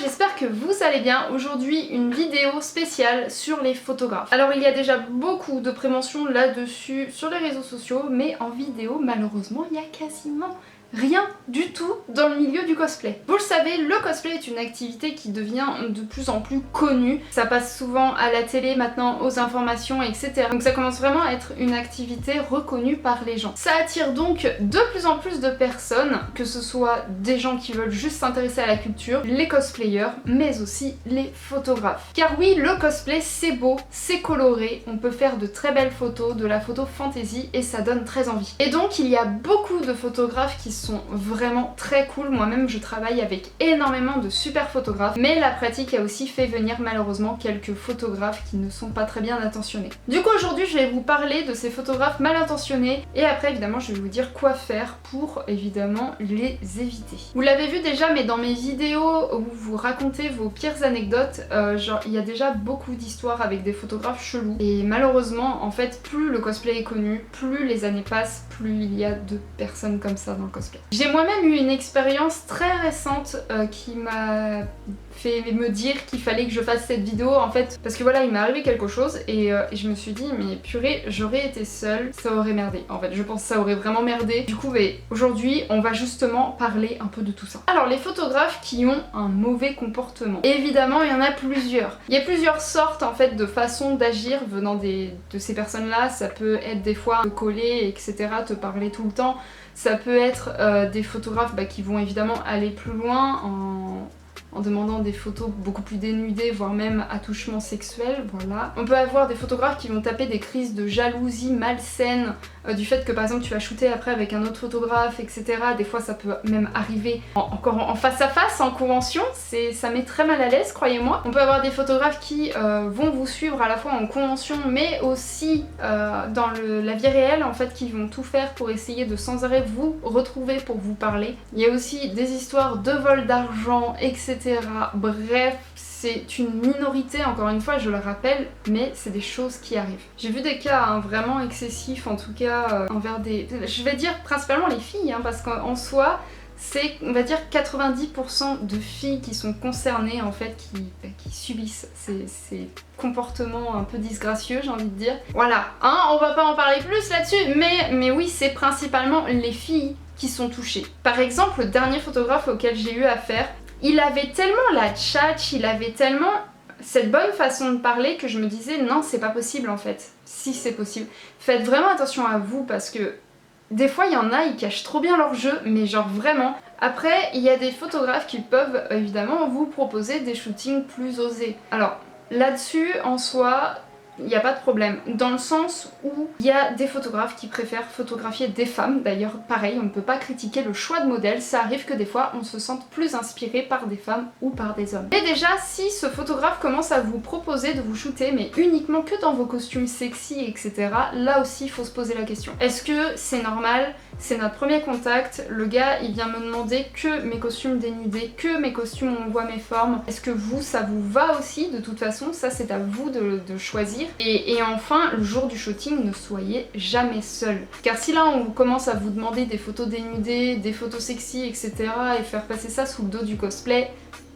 j'espère que vous allez bien. Aujourd'hui une vidéo spéciale sur les photographes. Alors il y a déjà beaucoup de prévention là-dessus sur les réseaux sociaux, mais en vidéo malheureusement il y a quasiment rien du tout dans le milieu du cosplay. Vous le savez, le cosplay est une activité qui devient de plus en plus connue. Ça passe souvent à la télé maintenant, aux informations, etc. Donc ça commence vraiment à être une activité reconnue par les gens. Ça attire donc de plus en plus de personnes, que ce soit des gens qui veulent juste s'intéresser à la culture, les cosplayers, mais aussi les photographes. Car oui, le cosplay c'est beau, c'est coloré, on peut faire de très belles photos, de la photo fantasy et ça donne très envie. Et donc il y a beaucoup de photographes qui sont vraiment très cool. Moi-même je travaille avec énormément de super photographes, mais la pratique a aussi fait venir malheureusement quelques photographes qui ne sont pas très bien intentionnés. Du coup aujourd'hui je vais vous parler de ces photographes mal intentionnés et après évidemment je vais vous dire quoi faire pour évidemment les éviter. Vous l'avez vu déjà, mais dans mes vidéos où vous racontez vos pires anecdotes, genre il y a déjà beaucoup d'histoires avec des photographes chelous et malheureusement en fait plus le cosplay est connu, plus les années passent, plus il y a de personnes comme ça dans le cosplay. J'ai moi-même eu une expérience très récente qui m'a fait me dire qu'il fallait que je fasse cette vidéo en fait parce que voilà il m'est arrivé quelque chose et je me suis dit mais purée, j'aurais été seule, ça aurait merdé. En fait je pense que ça aurait vraiment merdé. Du coup aujourd'hui on va justement parler un peu de tout ça. Alors les photographes qui ont un mauvais comportement. Évidemment il y en a plusieurs. Il y a plusieurs sortes en fait de façons d'agir venant de ces personnes là. Ça peut être des fois te coller etc, te parler tout le temps. Ça peut être des photographes qui vont évidemment aller plus loin en demandant des photos beaucoup plus dénudées, voire même attouchement sexuel, voilà. On peut avoir des photographes qui vont taper des crises de jalousie malsaine du fait que par exemple tu vas shooter après avec un autre photographe, etc. Des fois ça peut même arriver encore en face à face, en convention, ça met très mal à l'aise, croyez-moi. On peut avoir des photographes qui vont vous suivre à la fois en convention mais aussi dans la vie réelle en fait, qui vont tout faire pour essayer de sans arrêt vous retrouver pour vous parler. Il y a aussi des histoires de vol d'argent, etc. Bref, c'est une minorité, encore une fois, je le rappelle, mais c'est des choses qui arrivent. J'ai vu des cas vraiment excessifs, en tout cas, envers des... Je vais dire principalement les filles, parce qu'en soi, c'est, on va dire, 90% de filles qui sont concernées, en fait, qui subissent ces comportements un peu disgracieux, j'ai envie de dire. Voilà, on va pas en parler plus là-dessus, mais oui, c'est principalement les filles qui sont touchées. Par exemple, le dernier photographe auquel j'ai eu affaire, il avait tellement la tchatch, il avait tellement cette bonne façon de parler que je me disais non c'est pas possible en fait. Si c'est possible. Faites vraiment attention à vous parce que des fois il y en a, ils cachent trop bien leur jeu, mais genre vraiment. Après il y a des photographes qui peuvent évidemment vous proposer des shootings plus osés. Alors là-dessus en soi... il n'y a pas de problème, dans le sens où il y a des photographes qui préfèrent photographier des femmes, d'ailleurs pareil, on ne peut pas critiquer le choix de modèle, ça arrive que des fois on se sente plus inspiré par des femmes ou par des hommes. Et déjà, si ce photographe commence à vous proposer de vous shooter, mais uniquement que dans vos costumes sexy, etc., là aussi il faut se poser la question. Est-ce que c'est normal? C'est notre premier contact, le gars il vient me demander que mes costumes dénudés, que mes costumes où on voit mes formes. Est-ce que vous, ça vous va aussi? De toute façon, ça c'est à vous de choisir. Et enfin, le jour du shooting, ne soyez jamais seul. Car si là on commence à vous demander des photos dénudées, des photos sexy, etc. et faire passer ça sous le dos du cosplay,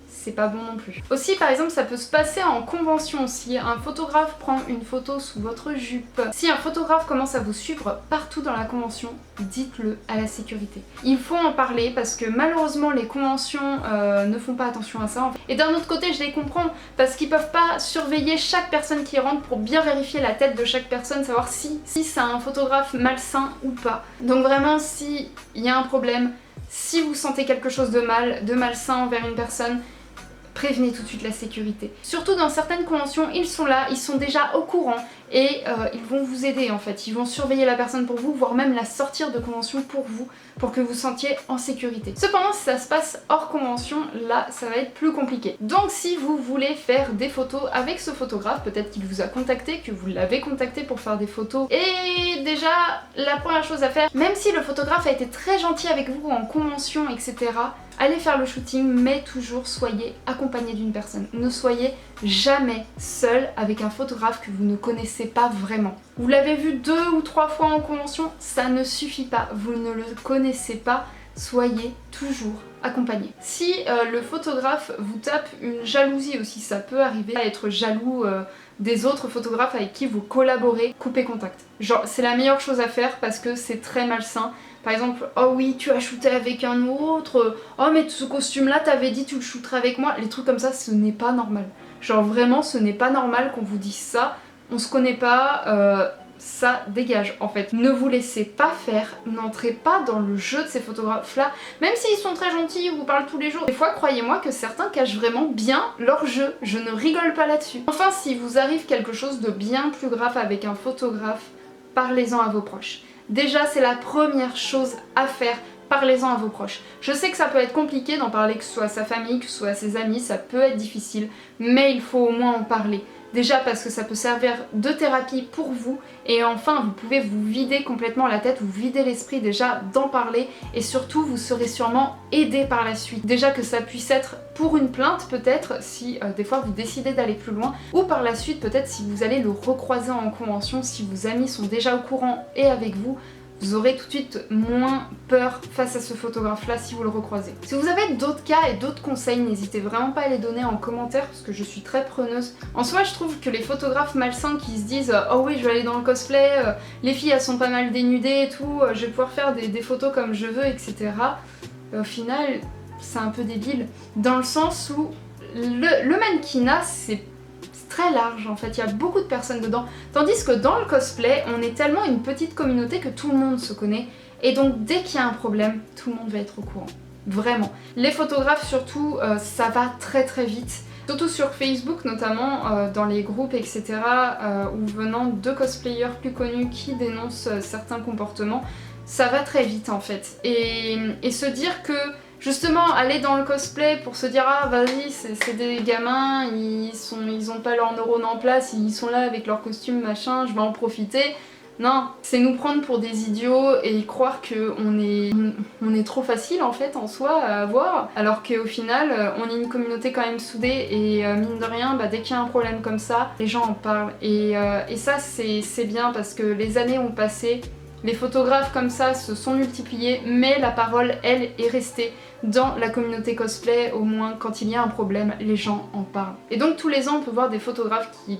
c'est pas bon non plus. Aussi par exemple ça peut se passer en convention, si un photographe prend une photo sous votre jupe, si un photographe commence à vous suivre partout dans la convention, dites-le à la sécurité. Il faut en parler parce que malheureusement les conventions ne font pas attention à ça. Et d'un autre côté je les comprends parce qu'ils peuvent pas surveiller chaque personne qui rentre pour bien vérifier la tête de chaque personne, savoir si c'est un photographe malsain ou pas. Donc vraiment si il y a un problème, si vous sentez quelque chose de malsain envers une personne, prévenez tout de suite la sécurité. Surtout dans certaines conventions, ils sont là, ils sont déjà au courant et ils vont vous aider en fait. Ils vont surveiller la personne pour vous, voire même la sortir de convention pour vous, pour que vous sentiez en sécurité. Cependant, si ça se passe hors convention, là ça va être plus compliqué. Donc si vous voulez faire des photos avec ce photographe, peut-être qu'il vous a contacté, que vous l'avez contacté pour faire des photos, et déjà la première chose à faire, même si le photographe a été très gentil avec vous en convention, etc., allez faire le shooting, mais toujours soyez accompagné d'une personne. Ne soyez jamais seul avec un photographe que vous ne connaissez pas vraiment. Vous l'avez vu 2 ou 3 fois en convention, ça ne suffit pas. Vous ne le connaissez pas, soyez toujours accompagné. Si le photographe vous tape une jalousie aussi, ça peut arriver à être jaloux des autres photographes avec qui vous collaborez, coupez contact. Genre c'est la meilleure chose à faire parce que c'est très malsain. Par exemple, oh oui tu as shooté avec un autre, oh mais ce costume là t'avais dit tu le shooterais avec moi, les trucs comme ça ce n'est pas normal. Genre vraiment ce n'est pas normal qu'on vous dise ça, on se connaît pas, ça dégage en fait. Ne vous laissez pas faire, n'entrez pas dans le jeu de ces photographes là, même s'ils sont très gentils, vous parlent tous les jours. Des fois croyez-moi que certains cachent vraiment bien leur jeu, je ne rigole pas là-dessus. Enfin si vous arrive quelque chose de bien plus grave avec un photographe, parlez-en à vos proches. Déjà c'est la première chose à faire, parlez-en à vos proches. Je sais que ça peut être compliqué d'en parler, que ce soit à sa famille, que ce soit à ses amis, ça peut être difficile, mais il faut au moins en parler. Déjà parce que ça peut servir de thérapie pour vous et enfin vous pouvez vous vider complètement la tête, vous vider l'esprit déjà d'en parler et surtout vous serez sûrement aidé par la suite. Déjà que ça puisse être pour une plainte peut-être si des fois vous décidez d'aller plus loin ou par la suite peut-être si vous allez le recroiser en convention, si vos amis sont déjà au courant et avec vous, vous aurez tout de suite moins peur face à ce photographe là si vous le recroisez. Si vous avez d'autres cas et d'autres conseils, n'hésitez vraiment pas à les donner en commentaire parce que je suis très preneuse. En soi je trouve que les photographes malsains qui se disent oh oui je vais aller dans le cosplay, les filles elles sont pas mal dénudées et tout, je vais pouvoir faire des photos comme je veux etc. Au final c'est un peu débile dans le sens où le mannequinat c'est très large en fait, il y a beaucoup de personnes dedans, tandis que dans le cosplay on est tellement une petite communauté que tout le monde se connaît et donc dès qu'il y a un problème tout le monde va être au courant, vraiment. Les photographes surtout ça va très très vite, surtout sur Facebook notamment, dans les groupes etc. Ou venant de cosplayers plus connus qui dénoncent certains comportements, ça va très vite en fait et se dire que justement, aller dans le cosplay pour se dire ah vas-y c'est des gamins, ils ont pas leurs neurones en place, ils sont là avec leur costume machin, je vais en profiter. Non, c'est nous prendre pour des idiots et croire qu'on est trop facile en fait en soi à avoir, alors qu'au final on est une communauté quand même soudée et mine de rien dès qu'il y a un problème comme ça, les gens en parlent et ça c'est bien parce que les années ont passé. Les photographes comme ça se sont multipliés, mais la parole, elle, est restée dans la communauté cosplay, au moins quand il y a un problème, les gens en parlent. Et donc tous les ans, on peut voir des photographes qui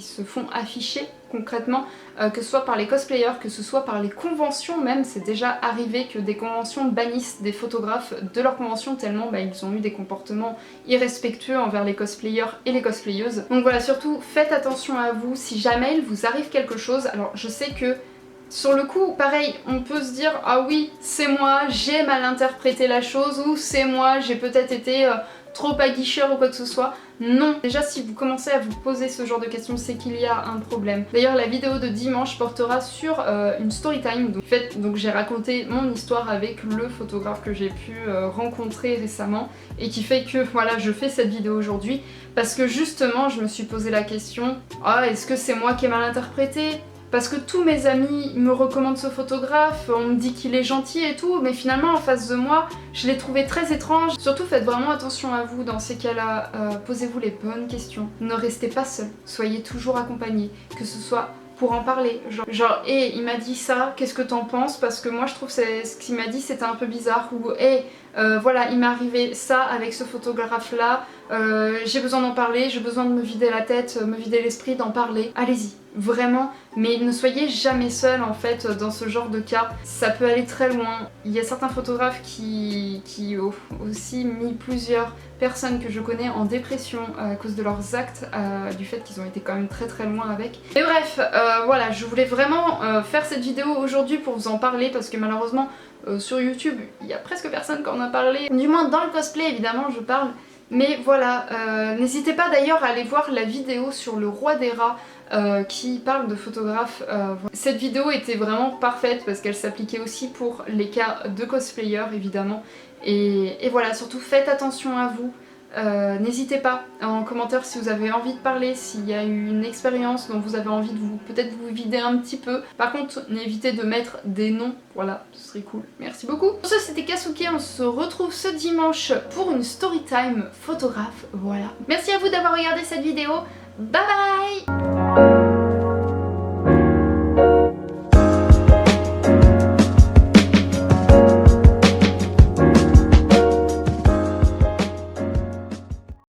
se font afficher concrètement, que ce soit par les cosplayers, que ce soit par les conventions même, c'est déjà arrivé que des conventions bannissent des photographes de leurs conventions tellement ils ont eu des comportements irrespectueux envers les cosplayers et les cosplayeuses. Donc voilà, surtout faites attention à vous, si jamais il vous arrive quelque chose, alors je sais que sur le coup, pareil, on peut se dire ah oui, c'est moi, j'ai mal interprété la chose ou c'est moi, j'ai peut-être été trop aguicheur ou quoi que ce soit. Non, déjà si vous commencez à vous poser ce genre de questions, c'est qu'il y a un problème. D'ailleurs la vidéo de dimanche portera sur une story time, donc j'ai raconté mon histoire avec le photographe que j'ai pu rencontrer récemment et qui fait que voilà, je fais cette vidéo aujourd'hui parce que justement je me suis posé la question ah est-ce que c'est moi qui ai mal interprété ? Parce que tous mes amis me recommandent ce photographe, on me dit qu'il est gentil et tout, mais finalement en face de moi, je l'ai trouvé très étrange. Surtout faites vraiment attention à vous dans ces cas-là, posez-vous les bonnes questions. Ne restez pas seul, soyez toujours accompagné, que ce soit pour en parler. Genre hey, il m'a dit ça, qu'est-ce que t'en penses? Parce que moi je trouve que ce qu'il m'a dit c'était un peu bizarre. Ou hey, voilà, il m'est arrivé ça avec ce photographe là, j'ai besoin d'en parler, j'ai besoin de me vider la tête, me vider l'esprit, d'en parler. Allez-y, vraiment, mais ne soyez jamais seul en fait dans ce genre de cas, ça peut aller très loin. Il y a certains photographes qui ont aussi mis plusieurs personnes que je connais en dépression à cause de leurs actes, du fait qu'ils ont été quand même très très loin avec. Mais bref, voilà, je voulais vraiment faire cette vidéo aujourd'hui pour vous en parler parce que malheureusement sur YouTube il y a presque personne qui en a parlé, du moins dans le cosplay évidemment je parle. Mais voilà, n'hésitez pas d'ailleurs à aller voir la vidéo sur le roi des rats qui parle de photographe. Cette vidéo était vraiment parfaite parce qu'elle s'appliquait aussi pour les cas de cosplayers évidemment. Et voilà, surtout faites attention à vous. N'hésitez pas en commentaire si vous avez envie de parler, s'il y a eu une expérience dont vous avez envie de peut-être vous vider un petit peu. Par contre, n'évitez de mettre des noms, voilà, ce serait cool. Merci beaucoup. Pour ce, c'était Kasuke, on se retrouve ce dimanche pour une story time photographe, voilà. Merci à vous d'avoir regardé cette vidéo, bye bye.